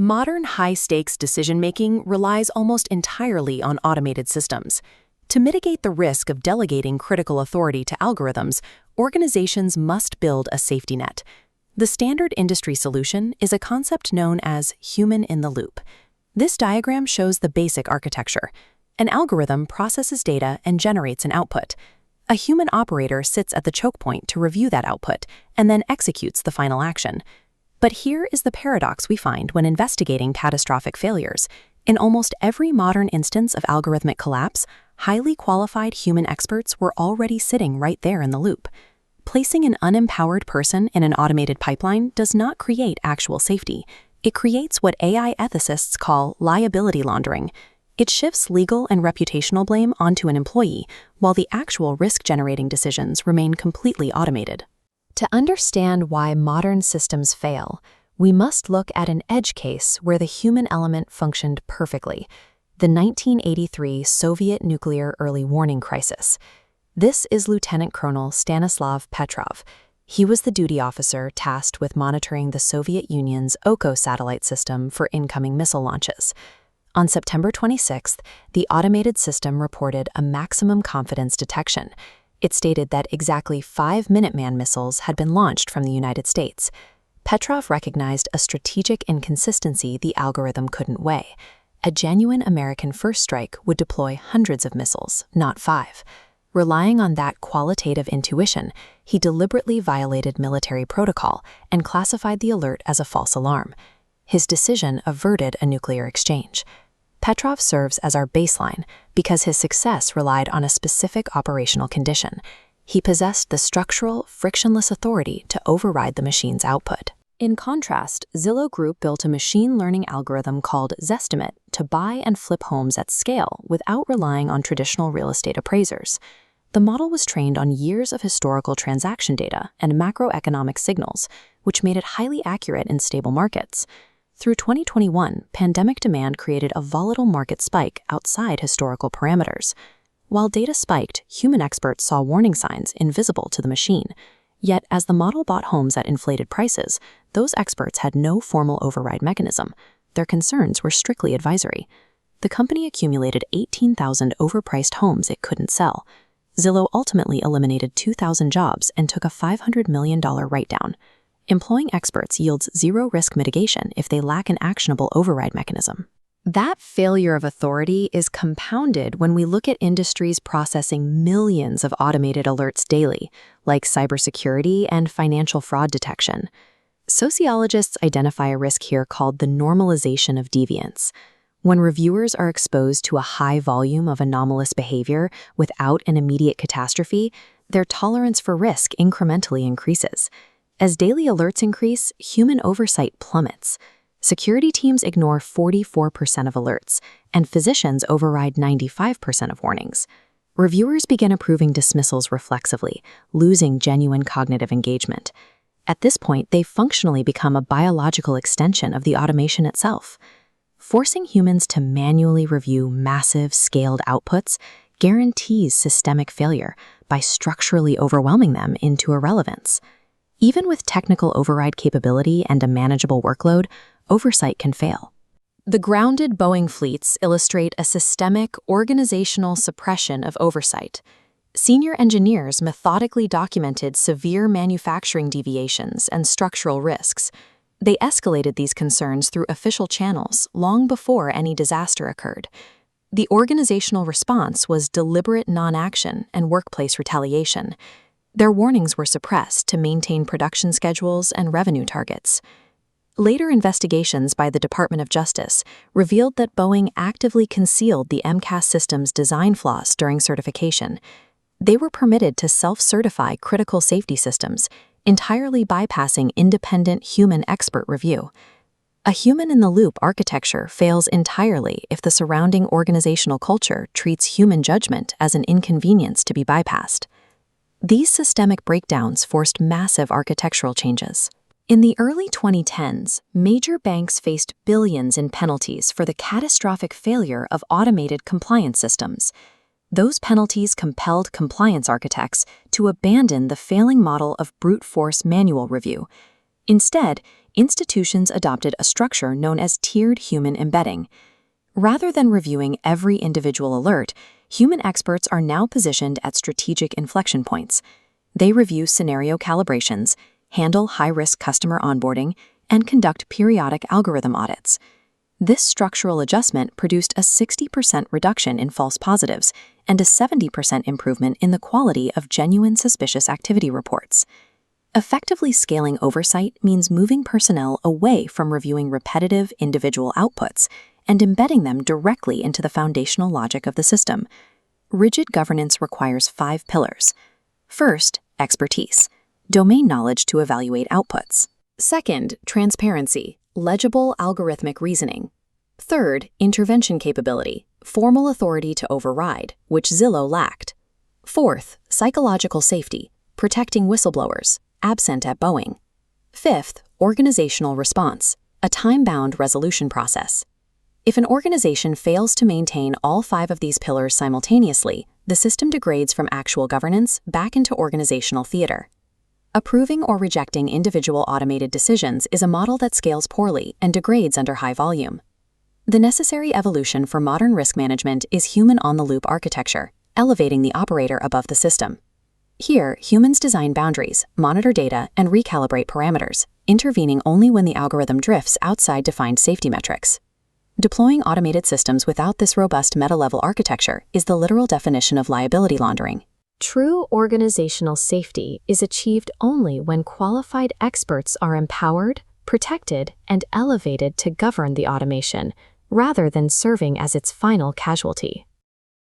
Modern high-stakes decision-making relies almost entirely on automated systems. To mitigate the risk of delegating critical authority to algorithms, organizations must build a safety net. The standard industry solution is a concept known as human-in-the-loop. This diagram shows the basic architecture. An algorithm processes data and generates an output. A human operator sits at the choke point to review that output and then executes the final action. But here is the paradox we find when investigating catastrophic failures. In almost every modern instance of algorithmic collapse, highly qualified human experts were already sitting right there in the loop. Placing an unempowered person in an automated pipeline does not create actual safety. It creates what AI ethicists call liability laundering. It shifts legal and reputational blame onto an employee, while the actual risk-generating decisions remain completely automated. To understand why modern systems fail, we must look at an edge case where the human element functioned perfectly: the 1983 Soviet nuclear early warning crisis. This is Lieutenant Colonel Stanislav Petrov. He was the duty officer tasked with monitoring the Soviet Union's OKO satellite system for incoming missile launches. On September 26th, the automated system reported a maximum confidence detection. It stated that exactly 5 Minuteman missiles had been launched from the United States. Petrov recognized a strategic inconsistency the algorithm couldn't weigh. A genuine American first strike would deploy hundreds of missiles, not 5. Relying on that qualitative intuition, he deliberately violated military protocol and classified the alert as a false alarm. His decision averted a nuclear exchange. Petrov serves as our baseline because his success relied on a specific operational condition. He possessed the structural, frictionless authority to override the machine's output. In contrast, Zillow Group built a machine learning algorithm called Zestimate to buy and flip homes at scale without relying on traditional real estate appraisers. The model was trained on years of historical transaction data and macroeconomic signals, which made it highly accurate in stable markets. Through 2021, pandemic demand created a volatile market spike outside historical parameters. While data spiked, human experts saw warning signs invisible to the machine. Yet, as the model bought homes at inflated prices, those experts had no formal override mechanism. Their concerns were strictly advisory. The company accumulated 18,000 overpriced homes it couldn't sell. Zillow ultimately eliminated 2,000 jobs and took a $500 million write-down. Employing experts yields zero risk mitigation if they lack an actionable override mechanism. That failure of authority is compounded when we look at industries processing millions of automated alerts daily, like cybersecurity and financial fraud detection. Sociologists identify a risk here called the normalization of deviance. When reviewers are exposed to a high volume of anomalous behavior without an immediate catastrophe, their tolerance for risk incrementally increases. As daily alerts increase, human oversight plummets. Security teams ignore 44% of alerts, and physicians override 95% of warnings. Reviewers begin approving dismissals reflexively, losing genuine cognitive engagement. At this point, they functionally become a biological extension of the automation itself. Forcing humans to manually review massive, scaled outputs guarantees systemic failure by structurally overwhelming them into irrelevance. Even with technical override capability and a manageable workload, oversight can fail. The grounded Boeing fleets illustrate a systemic, organizational suppression of oversight. Senior engineers methodically documented severe manufacturing deviations and structural risks. They escalated these concerns through official channels long before any disaster occurred. The organizational response was deliberate non-action and workplace retaliation. Their warnings were suppressed to maintain production schedules and revenue targets. Later investigations by the Department of Justice revealed that Boeing actively concealed the MCAS system's design flaws during certification. They were permitted to self-certify critical safety systems, entirely bypassing independent human expert review. A human-in-the-loop architecture fails entirely if the surrounding organizational culture treats human judgment as an inconvenience to be bypassed. These systemic breakdowns forced massive architectural changes. In the early 2010s, major banks faced billions in penalties for the catastrophic failure of automated compliance systems. Those penalties compelled compliance architects to abandon the failing model of brute force manual review. Instead, institutions adopted a structure known as tiered human embedding. Rather than reviewing every individual alert, human experts are now positioned at strategic inflection points. They review scenario calibrations, handle high-risk customer onboarding, and conduct periodic algorithm audits. This structural adjustment produced a 60% reduction in false positives and a 70% improvement in the quality of genuine suspicious activity reports. Effectively scaling oversight means moving personnel away from reviewing repetitive individual outputs and embedding them directly into the foundational logic of the system. Rigid governance requires 5 pillars. First, expertise, domain knowledge to evaluate outputs. Second, transparency, legible algorithmic reasoning. Third, intervention capability, formal authority to override, which Zillow lacked. Fourth, psychological safety, protecting whistleblowers, absent at Boeing. Fifth, organizational response, a time-bound resolution process. If an organization fails to maintain all 5 of these pillars simultaneously, the system degrades from actual governance back into organizational theater. Approving or rejecting individual automated decisions is a model that scales poorly and degrades under high volume. The necessary evolution for modern risk management is human-on-the-loop architecture, elevating the operator above the system. Here, humans design boundaries, monitor data, and recalibrate parameters, intervening only when the algorithm drifts outside defined safety metrics. Deploying automated systems without this robust meta-level architecture is the literal definition of liability laundering. True organizational safety is achieved only when qualified experts are empowered, protected, and elevated to govern the automation, rather than serving as its final casualty.